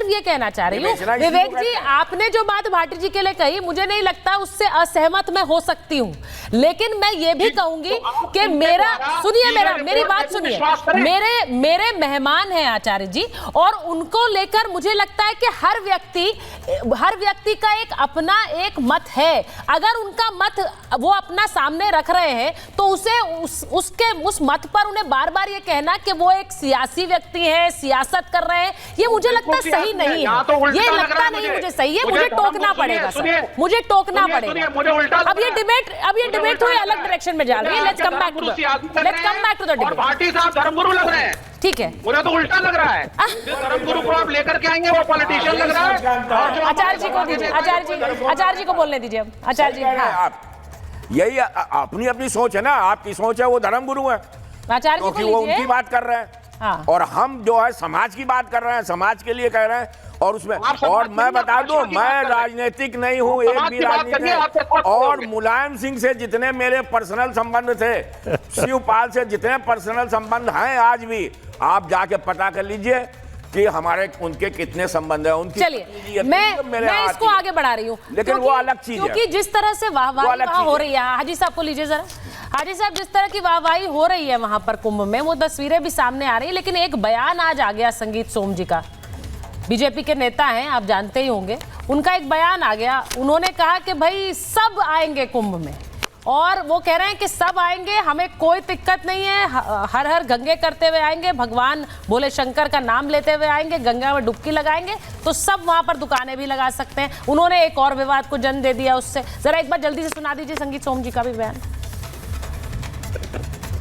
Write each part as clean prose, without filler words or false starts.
सिर्फ ये कहना चाह रही हूँ विवेक जी, आपने जो बात भाटी जी के लिए कही मुझे नहीं लगता उससे असहमत मैं हो सकती हूँ, लेकिन मैं ये भी कहूंगी कि मेरी बात सुनिए, मेरे मेहमान हैं आचार्य जी, और उनको लेकर मुझे लगता है कि हर व्यक्ति का एक अपना एक मत है। अगर उनका मत वो अपना सामने रख रहे हैं तो उसे उस मत पर उन्हें बार बार ये कहना कि वो एक सियासी व्यक्ति है, सियासत कर रहे हैं, ये मुझे लगता है सही नहीं है। ये लगता नहीं मुझे सही है, मुझे टोकना पड़ेगा सर, मुझे टोकना पड़ेगा। अब ये डिबेट थोड़ी अलग डायरेक्शन में जा रही है। Let's come back to the debate. Party साहब धर्मगुरु लग रहे हैं, ठीक है, मुझे तो उल्टा लग रहा है। धर्मगुरु को आप लेकर के आएंगे, वो पॉलिटिशियन लग रहा है। आचार्य जी को दीजिए, आचार्य जी को बोलने दीजिए। अब आचार्य जी, हाँ, यही अपनी अपनी सोच है ना, आपकी सोच है वो धर्मगुरु है, आचार्य जी क्योंकि वो उनकी बात कर रहे हैं। हाँ। और हम जो है समाज की बात कर रहे हैं, समाज के लिए कह रहे हैं। और उसमें और मैं बता दूं, मैं राजनीतिक नहीं हूं, एक भी राजनीतिक, और मुलायम सिंह से जितने मेरे पर्सनल संबंध थे, शिवपाल से जितने पर्सनल संबंध हैं आज भी, आप जाके पता कर लीजिए कि हमारे उनके कितने संबंध हैं उनकी। चलिए मैं इसको आगे बढ़ा रही हूँ, लेकिन वो अलग चीज है, क्योंकि जिस तरह से वाहवाही हो रही है, हाजी साहब को लीजिए जरा। हाजी साहब, जिस तरह की वाहवाही हो रही है वहां पर कुंभ में, वो तस्वीरें भी सामने आ रही है, लेकिन एक बयान आज आ गया संगीत सोम जी का, बीजेपी के नेता हैं, आप जानते ही होंगे, उनका एक बयान आ गया। उन्होंने कहा कि भाई सब आएंगे कुंभ में, और वो कह रहे हैं कि सब आएंगे, हमें कोई दिक्कत नहीं है, हर हर गंगे करते हुए आएंगे, भगवान भोले शंकर का नाम लेते हुए आएंगे, गंगा में डुबकी लगाएंगे, तो सब वहां पर दुकानें भी लगा सकते हैं। उन्होंने एक और विवाद को जन्म दे दिया उससे। जरा एक बार जल्दी से सुना दीजिए संगीत सोम जी का भी बयान।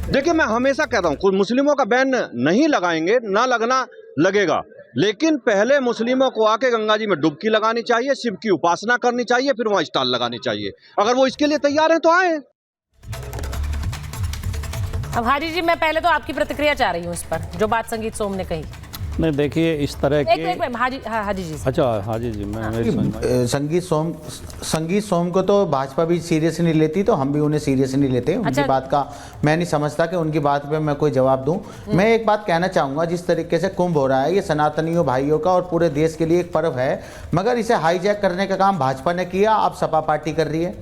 देखिए, मैं हमेशा कहता हूं, कुछ मुस्लिमों का बैन नहीं लगाएंगे, ना लगना लगेगा, लेकिन पहले मुस्लिमों को आके गंगा जी में डुबकी लगानी चाहिए, शिव की उपासना करनी चाहिए, फिर वहां स्टॉल लगानी चाहिए। अगर वो इसके लिए तैयार हैं तो आए। अब हाजी जी, मैं पहले तो आपकी प्रतिक्रिया चाह रही हूँ इस पर, जो बात संगीत सोम ने कही। नहीं, देखिए इस तरह के एक हाजी जी। अच्छा, हाजी जी, मैं संगीत सोम को तो भाजपा भी सीरियस नहीं लेती, तो हम भी उन्हें सीरियस नहीं लेते। उनकी बात का मैं नहीं समझता कि उनकी बात पे मैं कोई जवाब दूं। मैं एक बात कहना चाहूँगा, जिस तरीके से कुंभ हो रहा है, ये सनातनियों भाइयों का और पूरे देश के लिए एक पर्व है, मगर इसे हाईजैक करने का काम भाजपा ने किया। अब सपा पार्टी कर रही है,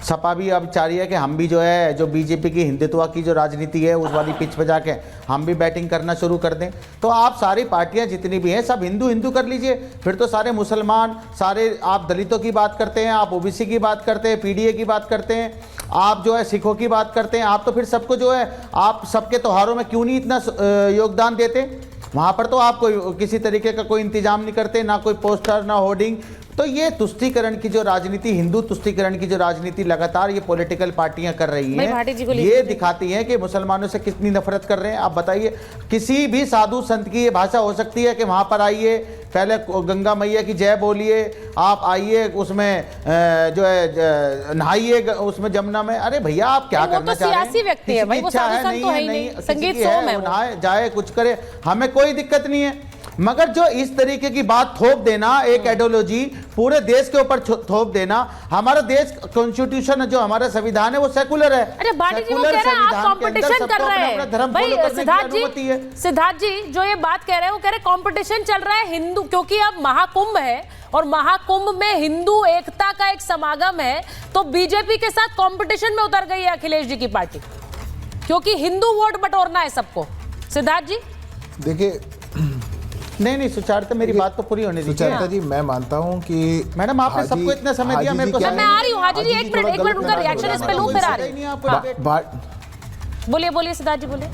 सपा भी अब चाह रही है कि हम भी जो है, जो बीजेपी की हिंदुत्व की जो राजनीति है उस वाली पिच पे जाके हम भी बैटिंग करना शुरू कर दें। तो आप सारी पार्टियां जितनी भी हैं सब हिंदू हिंदू कर लीजिए, फिर तो सारे मुसलमान, सारे आप दलितों की बात करते हैं, आप ओबीसी की बात करते हैं, पीडीए की बात करते हैं, आप जो है सिखों की बात करते हैं, आप तो फिर सबको जो है, आप सबके त्योहारों में क्यों नहीं इतना योगदान देते? वहाँ पर तो आप कोई किसी तरीके का कोई इंतजाम नहीं करते, ना कोई पोस्टर, ना होर्डिंग। तो ये तुष्टीकरण की जो राजनीति, हिंदू तुष्टीकरण की जो राजनीति लगातार ये पॉलिटिकल पार्टियां कर रही हैं, ये दिखाती हैं कि मुसलमानों से कितनी नफरत कर रहे हैं। आप बताइए, किसी भी साधु संत की ये भाषा हो सकती है कि वहां पर आइए, पहले गंगा मैया की जय बोलिए, आप आइए उसमें जो है नहाइए उसमें जमुना में। अरे भैया, आप क्या करना चाह रहे हैं? व्यक्ति है भाई, वो साधु संत तो है ही नहीं, संगीत सोम है, नहाए जाए, कुछ करे, हमें कोई दिक्कत नहीं है। मगर जो इस तरीके की बात थोप देना, एक आइडियोलॉजी पूरे देश के ऊपर थोप देना, हमारा देश कॉन्स्टिट्यूशन जो हमारा संविधान है वो सेकुलर है। अरे भाटी जी, वो कह रहे हैं आप कंपटीशन कर रहे हैं भाई। सिद्धार्थ जी जो ये बात कह रहे हैं, वो कह रहे हैं कंपटीशन चल रहा है हिंदू, क्योंकि अब महाकुंभ है और महाकुंभ में हिंदू एकता का एक समागम है, तो बीजेपी के साथ कंपटीशन में उतर गई है अखिलेश जी की पार्टी, क्योंकि हिंदू वोट बटोरना है सबको। सिद्धार्थ जी देखिए, नहीं सुचारता, मेरी बात तो पूरी होने दीजिए। सुचारता जी, मैं मानता हूं कि मैडम आपने सबको इतना समय दिया, मेरे को मैं आ रही हूं। हाजी जी, एक मिनट उनका रिएक्शन इस पे लूं, फिर आ रही हूं। बोलिए सिद्धार्थ जी, बोलिए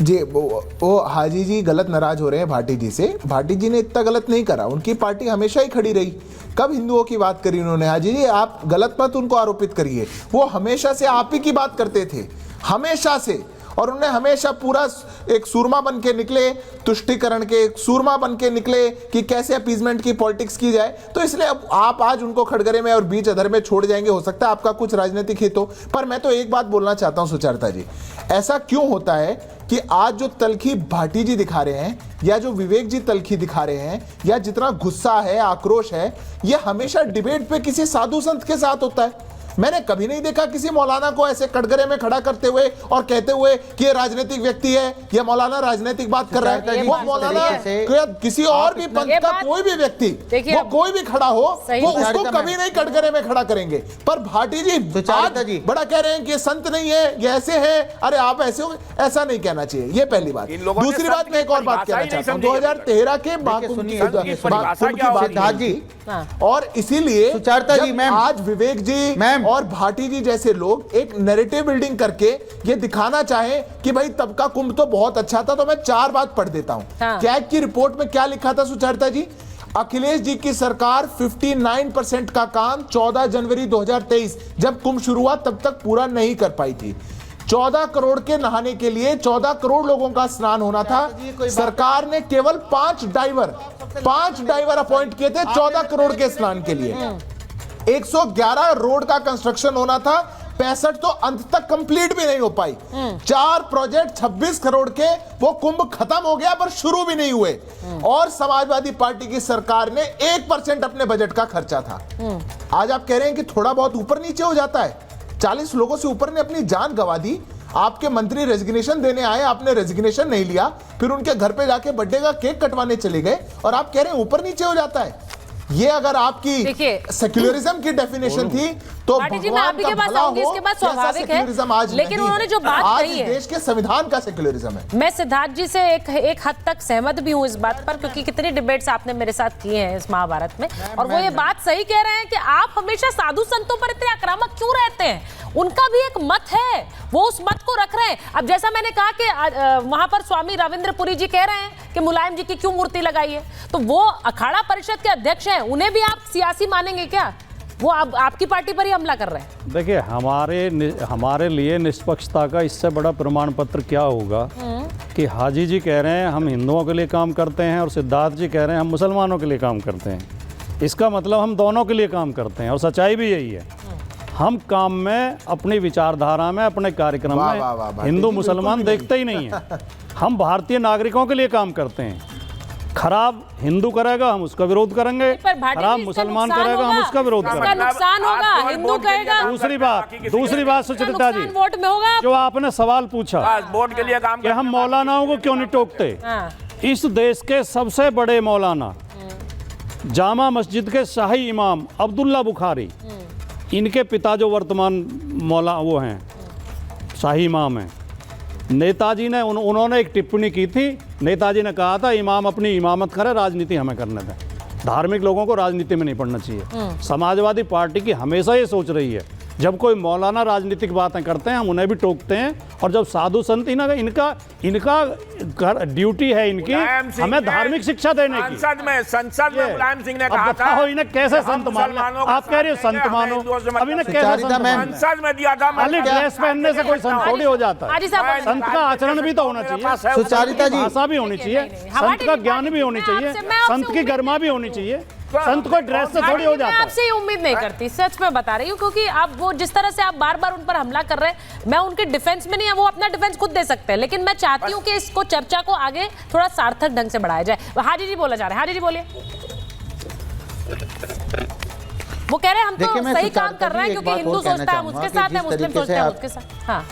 जी। वो हाजी जी गलत नाराज हो रहे हैं भाटी जी से। भाटी जी ने इतना गलत नहीं करा, उनकी पार्टी हमेशा ही खड़ी रही। कब हिंदुओं की बात करी उन्होंने? हाजी जी, आप गलत मत उनको आरोपित करिए, वो हमेशा से आप ही की बात करते थे, हमेशा से। और उन्हें हमेशा पूरा एक सूरमा बन के निकले, तुष्टीकरण के एक सूरमा बन के निकले कि कैसे अपीजमेंट की पॉलिटिक्स की जाए। तो इसलिए अब आप आज उनको खड़गरे में और बीच अधर में छोड़ जाएंगे, हो सकता है आपका कुछ राजनीतिक हित हो। पर मैं तो एक बात बोलना चाहता हूं सुचारता जी, ऐसा क्यों होता है कि आज जो तलखी भाटी जी दिखा रहे हैं, या जो विवेक जी तलखी दिखा रहे हैं, या जितना गुस्सा है, आक्रोश है, यह हमेशा डिबेट पे किसी साधु संत के साथ होता है। मैंने कभी नहीं देखा किसी मौलाना को ऐसे कटघरे में खड़ा करते हुए और कहते हुए कि ये राजनीतिक व्यक्ति है, ये मौलाना राजनीतिक बात कर रहा है। वो मौलाना किसी और भी पंथ का कोई भी व्यक्ति, वो कोई भी खड़ा हो, वो उसको कभी नहीं कटघरे में खड़ा करेंगे। पर भाटी जी आज बड़ा कह रहे हैं कि ये संत नहीं है, ये ऐसे है, अरे आप ऐसे हो, ऐसा नहीं कहना चाहिए। ये पहली बात। दूसरी बात, मैं एक और बात कहना चाहता हूँ, 2013 के महाकुंभ की बात जी, और इसीलिए आज विवेक जी और भाटी जी जैसे लोग एक नैरेटिव बिल्डिंग करके ये दिखाना चाहे कि भाई तब का कुंभ तो बहुत अच्छा था, तो मैं 4 बात पढ़ देता हूं। कैग की रिपोर्ट में क्या लिखा था सुचरिता जी? अखिलेश जी की सरकार 59% का काम 14 जनवरी 2023 जब कुंभ शुरू हुआ तब तक पूरा नहीं कर पाई थी। 14 करोड़ के नहाने के लिए 14 करोड़ लोगों का स्नान होना था। सरकार ने केवल 5 डाइवर अपॉइंट किए थे 14 करोड़ के स्नान के लिए। 111 रोड का कंस्ट्रक्शन होना था, 65 तो अंत तक कंप्लीट भी नहीं हो पाई। 4 प्रोजेक्ट 26 करोड़ के, वो कुंभ खत्म हो गया पर शुरू भी नहीं हुए। और समाजवादी पार्टी की सरकार ने 1% अपने बजट का खर्चा था। आज आप कह रहे हैं कि थोड़ा बहुत ऊपर नीचे हो जाता है। 40 लोगों से ऊपर ने अपनी जान गंवा दी। आपके मंत्री रेजिग्नेशन देने आए, आपने रेजिग्नेशन नहीं लिया, फिर उनके घर पे जाके बर्थडे का केक कटवाने चले गए और आप कह रहे हैं ऊपर नीचे हो जाता है। ये अगर आपकी सेक्युलरिज्म की डेफिनेशन थी तो जी मैं आपके पास आऊंगी, इसके बाद स्वाभाविक है, लेकिन उन्होंने जो बात कही है देश के संविधान का सेक्युलरिज्म है। मैं सिद्धार्थ जी से एक हद तक सहमत भी हूं इस बात पर, क्योंकि कितनी डिबेट्स आपने मेरे साथ किए हैं इस महाभारत में, और वो ये बात सही कह रहे हैं कि आप हमेशा साधु संतों पर इतने आक्रामक क्यों रहते हैं। उनका भी एक मत है, वो उस मत को रख रहे हैं। अब जैसा मैंने कहा कि वहां पर स्वामी रविंद्रपुरी जी कह रहे हैं कि मुलायम जी की क्यों मूर्ति लगाई है, तो वो अखाड़ा परिषद के अध्यक्ष हैं, उन्हें भी आप सियासी मानेंगे क्या? वो आपकी पार्टी पर ही हमला कर रहे हैं। देखिए हमारे लिए निष्पक्षता का इससे बड़ा प्रमाण पत्र क्या होगा कि हाजी जी कह रहे हैं हम हिंदुओं के लिए काम करते हैं और सिद्धार्थ जी कह रहे हैं हम मुसलमानों के लिए काम करते हैं। इसका मतलब हम दोनों के लिए काम करते हैं और सच्चाई भी यही है। हम काम में, अपनी विचारधारा में, अपने कार्यक्रम में हिंदू मुसलमान देखते ही नहीं है। हम भारतीय नागरिकों के लिए काम करते हैं। खराब हिंदू करेगा हम उसका विरोध करेंगे, खराब मुसलमान करेगा हम उसका विरोध करेंगे। नुकसान होगा, हिंदू कहेगा। दूसरी बात सुचरिता जी, वोट में होगा। जो आपने सवाल पूछा वोट के लिए काम कि हम मौलानाओं को क्यों नहीं टोकते, इस देश के सबसे बड़े मौलाना, जामा मस्जिद के शाही इमाम अब्दुल्ला बुखारी, इनके पिता जो वर्तमान मौला वो हैं शाही इमाम हैं, नेताजी ने उन्होंने एक टिप्पणी की थी। नेताजी ने कहा था इमाम अपनी इमामत करे, राजनीति हमें करने दें। धार्मिक लोगों को राजनीति में नहीं पढ़ना चाहिए। समाजवादी पार्टी की हमेशा ये सोच रही है, जब कोई मौलाना राजनीतिक बातें करते हैं हम उन्हें भी टोकते हैं, और जब साधु संत इनका ड्यूटी है इनकी हमें धार्मिक शिक्षा देने की। संसद में मुलायम सिंह ने कहा था इन्हें कैसे संत मानो, आप कह रहे हो संत मानो, अब इन्हें कैसे संसद में दिया था। खाली ड्रेस पहनने से कोई संत थोड़ी हो जाता है। संत का आचरण भी तो होना चाहिए, सुचारिता जी भाषा भी होनी चाहिए, संत का ज्ञान भी होनी चाहिए, संत की गरिमा भी होनी चाहिए। संत को ड्रेस से थोड़ी हो जाता है। मैं आपसे ये उम्मीद नहीं करती, सच में बता रही हूँ, क्योंकि आप वो जिस तरह से आप बार-बार उन पर हमला कर रहे हैं, मैं उनके डिफेंस में नहीं है, वो अपना डिफेंस खुद दे सकते हैं, लेकिन मैं चाहती हूँ कि इसको चर्चा को आगे थोड़ा सार्थक ढंग से बढ़ाया जाए। हाजी जी बोला जा रहे हैं, हाजी जी बोलिए। वो कह रहे हैं हम तो सही काम कर रहे हैं क्योंकि हिंदू सोचता है उसके साथ है, मुस्लिम सोचते हैं उसके साथ। हाँ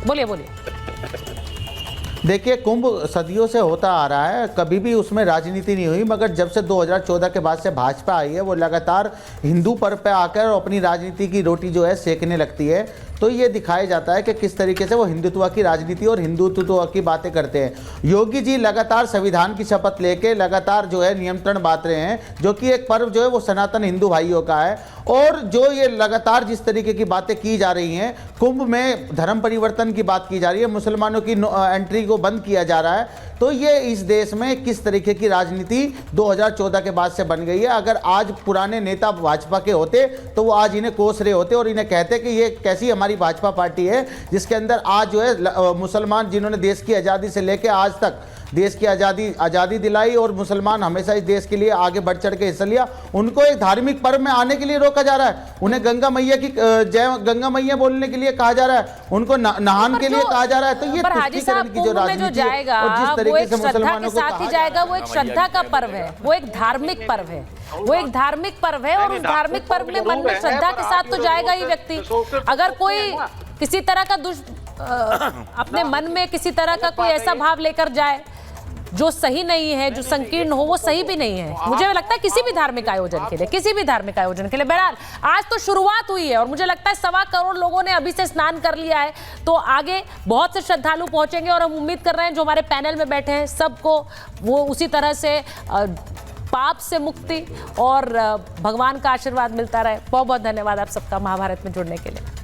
बोलिए। देखिए, कुंभ सदियों से होता आ रहा है, कभी भी उसमें राजनीति नहीं हुई, मगर जब से 2014 के बाद से भाजपा आई है वो लगातार हिंदू पर्व पे आकर अपनी राजनीति की रोटी जो है सेकने लगती है। तो ये दिखाया जाता है कि किस तरीके से वो हिंदुत्व की राजनीति और हिंदुत्व की बातें करते हैं। योगी जी लगातार संविधान की शपथ लेके लगातार जो है नियंत्रण बांट रहे हैं, जो कि एक पर्व जो है वो सनातन हिंदू भाइयों का है। और जो ये लगातार जिस तरीके की बातें की जा रही हैं, कुंभ में धर्म परिवर्तन की बात की जा रही है, मुसलमानों की एंट्री को बंद किया जा रहा है, तो ये इस देश में किस तरीके की राजनीति 2014 के बाद से बन गई है। अगर आज पुराने नेता भाजपा के होते तो वो आज इन्हें कोस रहे होते और इन्हें कहते कि ये कैसी हमारी भाजपा पार्टी है जिसके अंदर आज जो है मुसलमान जिन्होंने देश की आज़ादी से लेकर आज तक देश की आज़ादी दिलाई और मुसलमान हमेशा इस देश के लिए आगे बढ़ चढ़ के हिस्सा लिया। उनको एक धार्मिक पर्व में आने के लिए रोका जा रहा है, उन्हें गंगा मैया की जय गंगा मैया बोलने के लिए कहा जा रहा है, उनको नहान के लिए कहा जा रहा है। तो ये तुष्टीकरण की जो राजनीति है और जिस तरीके से मुसलमानों को साथ ही जाएगा, वो एक श्रद्धा का पर्व है, वो एक धार्मिक पर्व है, वो एक धार्मिक पर्व है। और उस धार्मिक पर्व में मन में श्रद्धा के साथ तो जाएगा ही व्यक्ति। अगर कोई किसी तरह का अपने मन में किसी तरह का कोई ऐसा भाव लेकर जाए जो सही नहीं है, जो संकीर्ण हो, वो सही भी नहीं है मुझे लगता है किसी भी धार्मिक आयोजन के लिए, किसी भी धार्मिक आयोजन के लिए। बहरहाल आज तो शुरुआत हुई है और मुझे लगता है 1.25 करोड़ लोगों ने अभी से स्नान कर लिया है, तो आगे बहुत से श्रद्धालु पहुंचेंगे और हम उम्मीद कर रहे हैं जो हमारे पैनल में बैठे हैं सबको वो उसी तरह से पाप से मुक्ति और भगवान का आशीर्वाद मिलता रहे। बहुत बहुत धन्यवाद आप सबका महाभारत में जुड़ने के लिए।